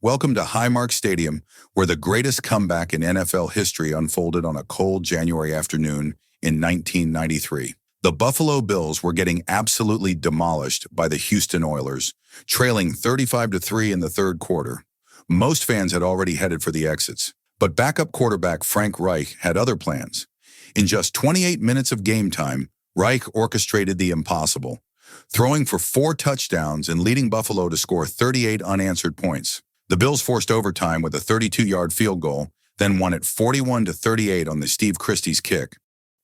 welcome to Highmark Stadium, where the greatest comeback in NFL history unfolded on a cold January afternoon in 1993. The Buffalo Bills were getting absolutely demolished by the Houston Oilers, trailing 35-3 in the third quarter. Most fans had already headed for the exits, but backup quarterback Frank Reich had other plans. In just 28 minutes of game time, Reich orchestrated the impossible, throwing for 4 touchdowns and leading Buffalo to score 38 unanswered points. The Bills forced overtime with a 32-yard field goal, then won it 41-38 on the Steve Christie's kick.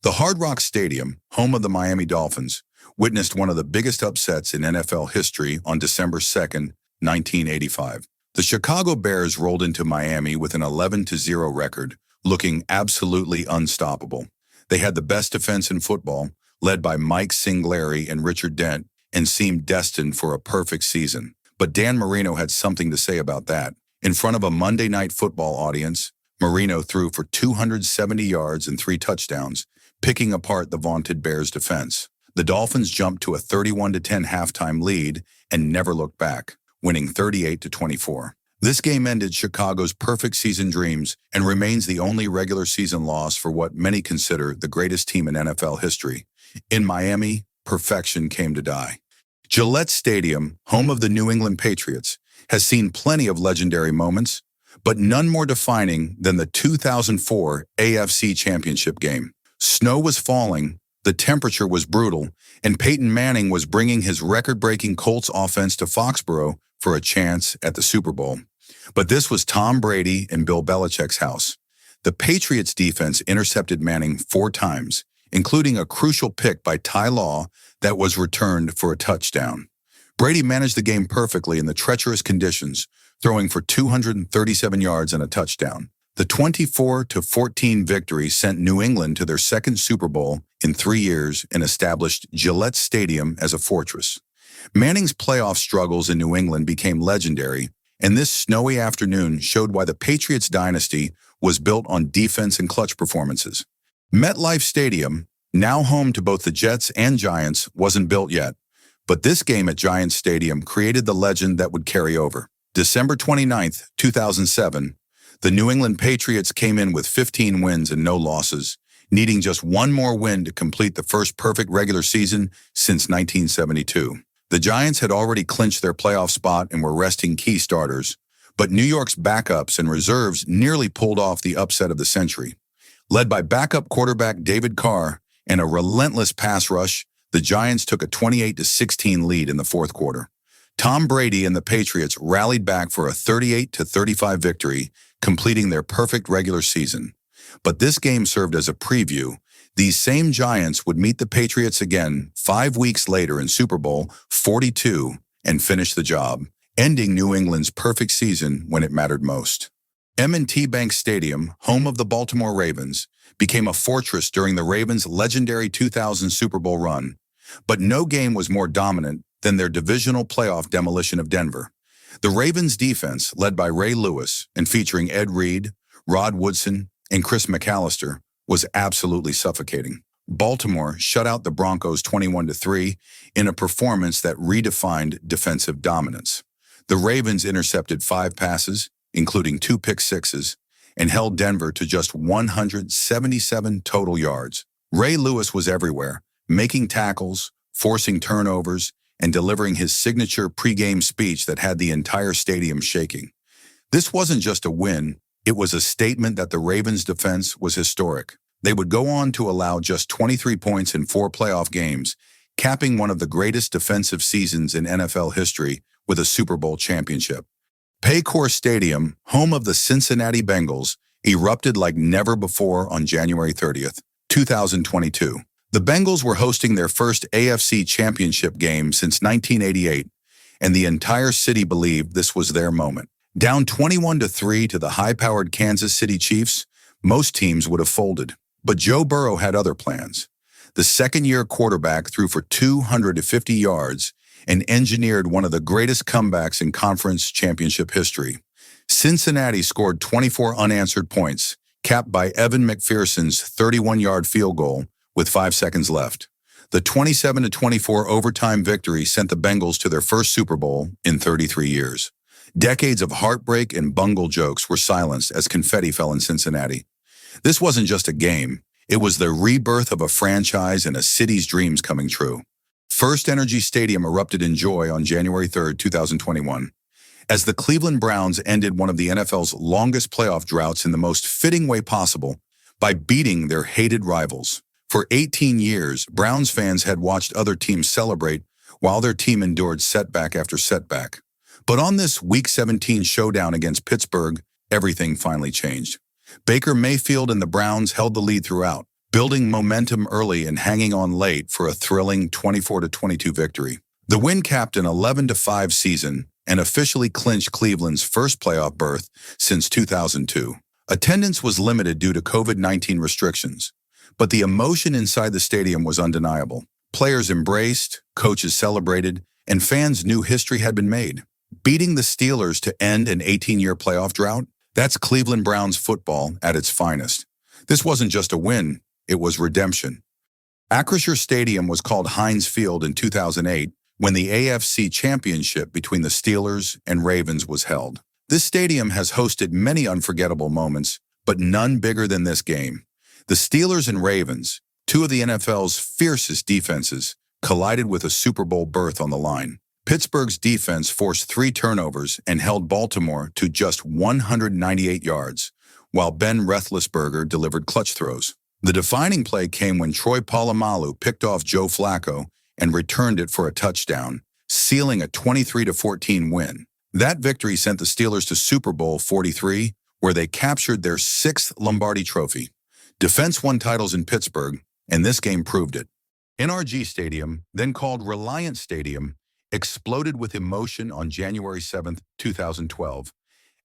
The Hard Rock Stadium, home of the Miami Dolphins, witnessed one of the biggest upsets in NFL history on December 2, 1985. The Chicago Bears rolled into Miami with an 11-0 record, looking absolutely unstoppable. They had the best defense in football, led by Mike Singletary and Richard Dent, and seemed destined for a perfect season. But Dan Marino had something to say about that. In front of a Monday Night Football audience, Marino threw for 270 yards and 3 touchdowns, picking apart the vaunted Bears defense. The Dolphins jumped to a 31-10 halftime lead and never looked back, winning 38-24. This game ended Chicago's perfect season dreams and remains the only regular season loss for what many consider the greatest team in NFL history. In Miami, perfection came to die. Gillette Stadium, home of the New England Patriots, has seen plenty of legendary moments, but none more defining than the 2004 AFC Championship game. Snow was falling, the temperature was brutal, and Peyton Manning was bringing his record-breaking Colts offense to Foxborough for a chance at the Super Bowl. But this was Tom Brady and Bill Belichick's house. The Patriots defense intercepted Manning 4 times, including a crucial pick by Ty Law that was returned for a touchdown. Brady managed the game perfectly in the treacherous conditions, throwing for 237 yards and a touchdown. The 24-14 victory sent New England to their second Super Bowl in 3 years and established Gillette Stadium as a fortress. Manning's playoff struggles in New England became legendary, and this snowy afternoon showed why the Patriots dynasty was built on defense and clutch performances. MetLife Stadium, now home to both the Jets and Giants, wasn't built yet, but this game at Giants Stadium created the legend that would carry over. December 29, 2007, the New England Patriots came in with 15 wins and no losses, needing just one more win to complete the first perfect regular season since 1972. The Giants had already clinched their playoff spot and were resting key starters, but New York's backups and reserves nearly pulled off the upset of the century. Led by backup quarterback David Carr and a relentless pass rush, the Giants took a 28-16 lead in the fourth quarter. Tom Brady and the Patriots rallied back for a 38-35 victory, completing their perfect regular season. But this game served as a preview. These same Giants would meet the Patriots again 5 weeks later in Super Bowl 42 and finish the job, ending New England's perfect season when it mattered most. M&T Bank Stadium, home of the Baltimore Ravens, became a fortress during the Ravens' legendary 2000 Super Bowl run, but no game was more dominant than their divisional playoff demolition of Denver. The Ravens' defense, led by Ray Lewis and featuring Ed Reed, Rod Woodson, and Chris McAllister, was absolutely suffocating. Baltimore shut out the Broncos 21-3 in a performance that redefined defensive dominance. The Ravens intercepted 5 passes, including 2 pick sixes, and held Denver to just 177 total yards. Ray Lewis was everywhere, making tackles, forcing turnovers, and delivering his signature pregame speech that had the entire stadium shaking. This wasn't just a win, it was a statement that the Ravens' defense was historic. They would go on to allow just 23 points in 4 playoff games, capping one of the greatest defensive seasons in NFL history with a Super Bowl championship. Paycor Stadium, home of the Cincinnati Bengals, erupted like never before on January 30th, 2022. The Bengals were hosting their first AFC Championship game since 1988, and the entire city believed this was their moment. Down 21-3 to the high-powered Kansas City Chiefs, most teams would have folded. But Joe Burrow had other plans. The second-year quarterback threw for 250 yards and engineered one of the greatest comebacks in conference championship history. Cincinnati scored 24 unanswered points, capped by Evan McPherson's 31-yard field goal with 5 seconds left. The 27-24 overtime victory sent the Bengals to their first Super Bowl in 33 years. Decades of heartbreak and bungle jokes were silenced as confetti fell in Cincinnati. This wasn't just a game. It was the rebirth of a franchise and a city's dreams coming true. First Energy Stadium erupted in joy on January 3, 2021, as the Cleveland Browns ended one of the NFL's longest playoff droughts in the most fitting way possible by beating their hated rivals. For 18 years, Browns fans had watched other teams celebrate while their team endured setback after setback. But on this Week 17 showdown against Pittsburgh, everything finally changed. Baker Mayfield and the Browns held the lead throughout, building momentum early and hanging on late for a thrilling 24-22 victory. The win capped an 11-5 season and officially clinched Cleveland's first playoff berth since 2002. Attendance was limited due to COVID-19 restrictions, but the emotion inside the stadium was undeniable. Players embraced, coaches celebrated, and fans knew history had been made. Beating the Steelers to end an 18-year playoff drought, that's Cleveland Browns football at its finest. This wasn't just a win, it was redemption. Acrisure Stadium was called Heinz Field in 2008 when the AFC Championship between the Steelers and Ravens was held. This stadium has hosted many unforgettable moments, but none bigger than this game. The Steelers and Ravens, two of the NFL's fiercest defenses, collided with a Super Bowl berth on the line. Pittsburgh's defense forced 3 turnovers and held Baltimore to just 198 yards, while Ben Roethlisberger delivered clutch throws. The defining play came when Troy Polamalu picked off Joe Flacco and returned it for a touchdown, sealing a 23-14 win. That victory sent the Steelers to Super Bowl 43, where they captured their 6th Lombardi trophy. Defense won titles in Pittsburgh, and this game proved it. NRG Stadium, then called Reliant Stadium, exploded with emotion on January 7, 2012,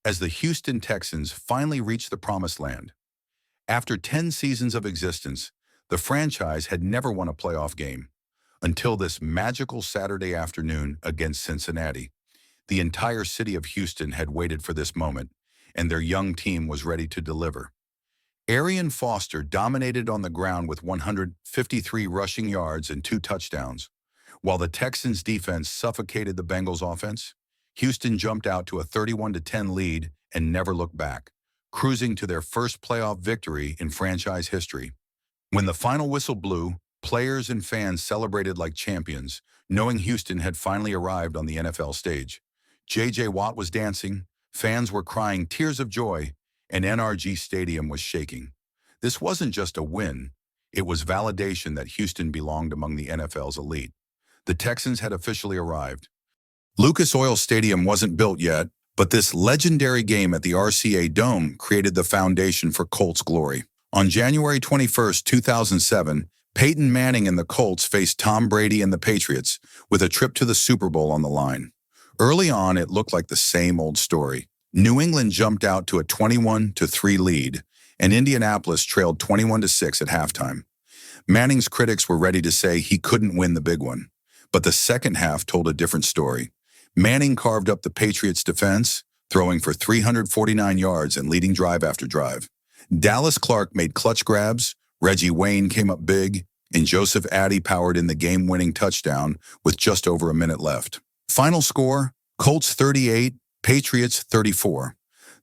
as the Houston Texans finally reached the promised land. After 10 seasons of existence, the franchise had never won a playoff game until this magical Saturday afternoon against Cincinnati. The entire city of Houston had waited for this moment, and their young team was ready to deliver. Arian Foster dominated on the ground with 153 rushing yards and 2 touchdowns. While the Texans' defense suffocated the Bengals' offense, Houston jumped out to a 31-10 lead and never looked back, cruising to their first playoff victory in franchise history. When the final whistle blew, players and fans celebrated like champions, knowing Houston had finally arrived on the NFL stage. J.J. Watt was dancing, fans were crying tears of joy, and NRG Stadium was shaking. This wasn't just a win, it was validation that Houston belonged among the NFL's elite. The Texans had officially arrived. Lucas Oil Stadium wasn't built yet, but this legendary game at the RCA Dome created the foundation for Colts glory. On January 21, 2007, Peyton Manning and the Colts faced Tom Brady and the Patriots with a trip to the Super Bowl on the line. Early on, it looked like the same old story. New England jumped out to a 21-3 lead, and Indianapolis trailed 21-6 at halftime. Manning's critics were ready to say he couldn't win the big one. But the second half told a different story. Manning carved up the Patriots' defense, throwing for 349 yards and leading drive after drive. Dallas Clark made clutch grabs, Reggie Wayne came up big, and Joseph Addy powered in the game-winning touchdown with just over a minute left. Final score, Colts 38, Patriots 34.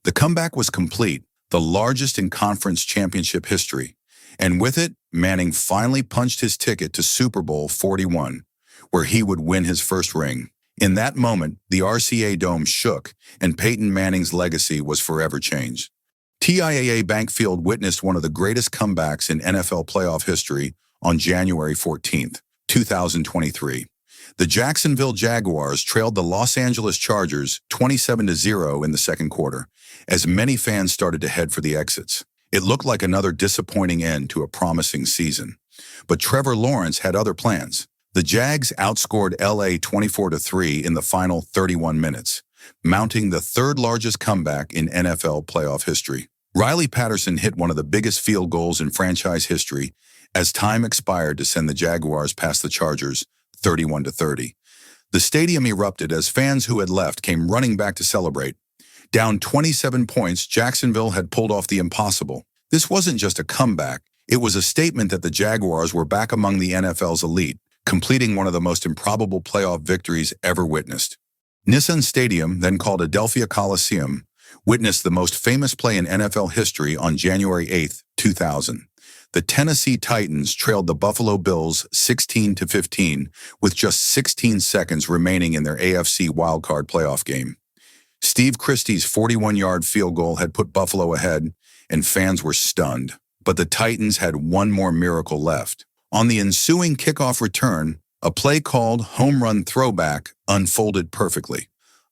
The comeback was complete, the largest in conference championship history. And with it, Manning finally punched his ticket to Super Bowl 41. Where he would win his first ring. In that moment, the RCA Dome shook, and Peyton Manning's legacy was forever changed. TIAA Bank Field witnessed one of the greatest comebacks in NFL playoff history on January 14, 2023. The Jacksonville Jaguars trailed the Los Angeles Chargers 27-0 in the second quarter, as many fans started to head for the exits. It looked like another disappointing end to a promising season. But Trevor Lawrence had other plans. The Jags outscored LA 24-3 in the final 31 minutes, mounting the 3rd largest comeback in NFL playoff history. Riley Patterson hit one of the biggest field goals in franchise history as time expired to send the Jaguars past the Chargers 31-30. The stadium erupted as fans who had left came running back to celebrate. Down 27 points, Jacksonville had pulled off the impossible. This wasn't just a comeback, it was a statement that the Jaguars were back among the NFL's elite, completing one of the most improbable playoff victories ever witnessed. Nissan Stadium, then called Adelphia Coliseum, witnessed the most famous play in NFL history on January 8, 2000. The Tennessee Titans trailed the Buffalo Bills 16-15 with just 16 seconds remaining in their AFC wildcard playoff game. Steve Christie's 41-yard field goal had put Buffalo ahead, and fans were stunned. But the Titans had one more miracle left. On the ensuing kickoff return, a play called home run throwback unfolded perfectly.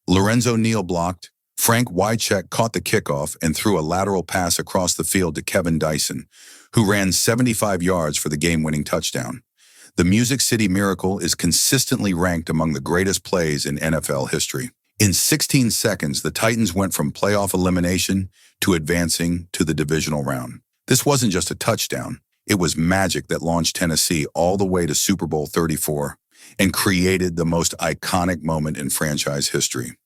Lorenzo Neal blocked, Frank Wycheck caught the kickoff and threw a lateral pass across the field to Kevin Dyson, who ran 75 yards for the game-winning touchdown. The Music City Miracle is consistently ranked among the greatest plays in NFL history. In 16 seconds, the Titans went from playoff elimination to advancing to the divisional round. This wasn't just a touchdown. It was magic that launched Tennessee all the way to Super Bowl 34 and created the most iconic moment in franchise history.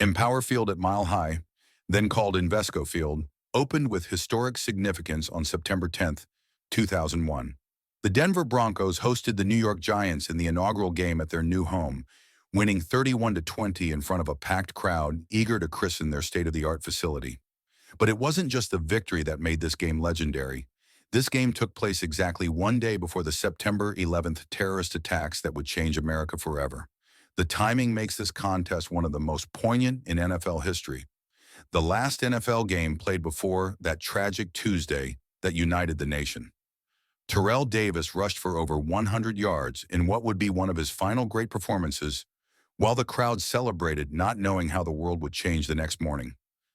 Empower Field at Mile High, then called Invesco Field, opened with historic significance on September 10, 2001. The Denver Broncos hosted the New York Giants in the inaugural game at their new home, winning 31-20 in front of a packed crowd eager to christen their state-of-the-art facility. But it wasn't just the victory that made this game legendary. This game took place exactly one day before the September 11th terrorist attacks that would change America forever. The timing makes this contest one of the most poignant in NFL history. The last NFL game played before that tragic Tuesday that united the nation. Terrell Davis rushed for over 100 yards in what would be one of his final great performances, while the crowd celebrated, not knowing how the world would change the next morning.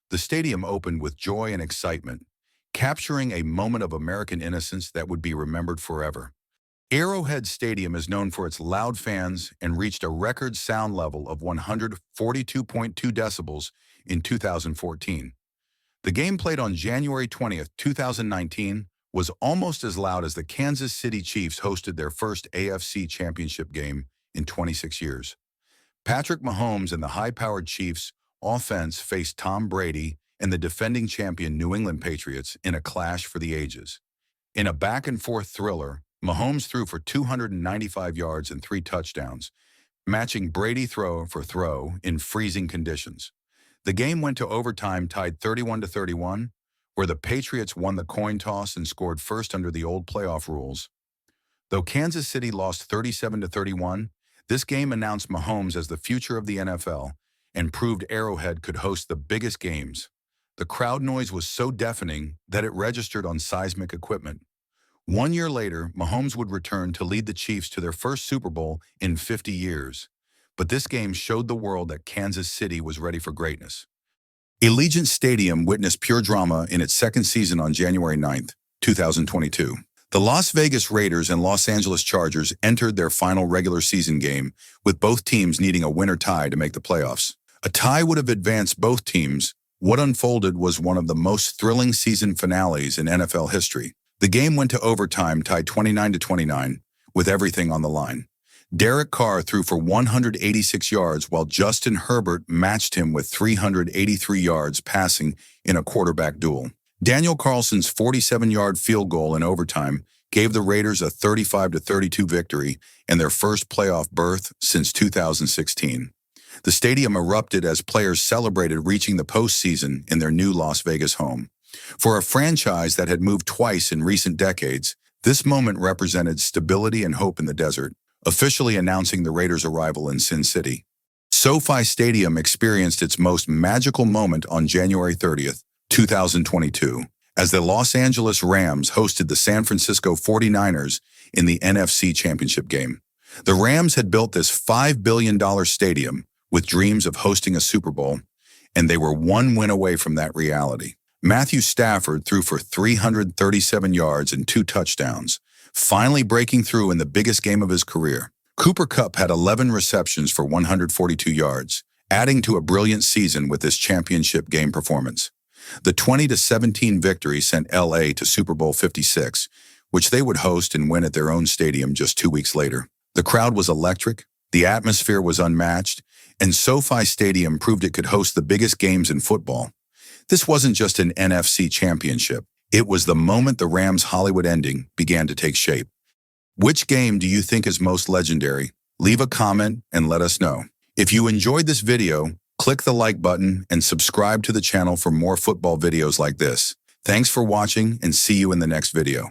The stadium opened with joy and excitement, capturing a moment of American innocence that would be remembered forever. Arrowhead Stadium is known for its loud fans and reached a record sound level of 142.2 decibels in 2014. The game played on January 20, 2019, was almost as loud as the Kansas City Chiefs hosted their first AFC Championship game in 26 years. Patrick Mahomes and the high-powered Chiefs offense faced Tom Brady and the defending champion New England Patriots in a clash for the ages. In a back-and-forth thriller, Mahomes threw for 295 yards and 3 touchdowns, matching Brady throw for throw in freezing conditions. The game went to overtime tied 31-31, where the Patriots won the coin toss and scored first under the old playoff rules. Though Kansas City lost 37-31, this game announced Mahomes as the future of the NFL and proved Arrowhead could host the biggest games. The crowd noise was so deafening that it registered on seismic equipment. 1 year later, Mahomes would return to lead the Chiefs to their first Super Bowl in 50 years. But this game showed the world that Kansas City was ready for greatness. Allegiant Stadium witnessed pure drama in its second season on January 9, 2022. The Las Vegas Raiders and Los Angeles Chargers entered their final regular season game, with both teams needing a winner tie to make the playoffs. A tie would have advanced both teams. What unfolded was one of the most thrilling season finales in NFL history. The game went to overtime tied 29-29, with everything on the line. Derek Carr threw for 186 yards while Justin Herbert matched him with 383 yards passing in a quarterback duel. Daniel Carlson's 47-yard field goal in overtime gave the Raiders a 35-32 victory and their first playoff berth since 2016. The stadium erupted as players celebrated reaching the postseason in their new Las Vegas home. For a franchise that had moved twice in recent decades, this moment represented stability and hope in the desert, officially announcing the Raiders' arrival in Sin City. SoFi Stadium experienced its most magical moment on January 30, 2022, as the Los Angeles Rams hosted the San Francisco 49ers in the NFC Championship game. The Rams had built this $5 billion stadium with dreams of hosting a Super Bowl, and they were one win away from that reality. Matthew Stafford threw for 337 yards and 2 touchdowns, finally breaking through in the biggest game of his career. Cooper Kupp had 11 receptions for 142 yards, adding to a brilliant season with this championship game performance. The 20-17 victory sent LA to Super Bowl 56, which they would host and win at their own stadium just 2 weeks later. The crowd was electric, the atmosphere was unmatched, and SoFi Stadium proved it could host the biggest games in football. This wasn't just an NFC championship. It was the moment the Rams' Hollywood ending began to take shape. Which game do you think is most legendary? Leave a comment and let us know. If you enjoyed this video, click the like button and subscribe to the channel for more football videos like this. Thanks for watching and see you in the next video.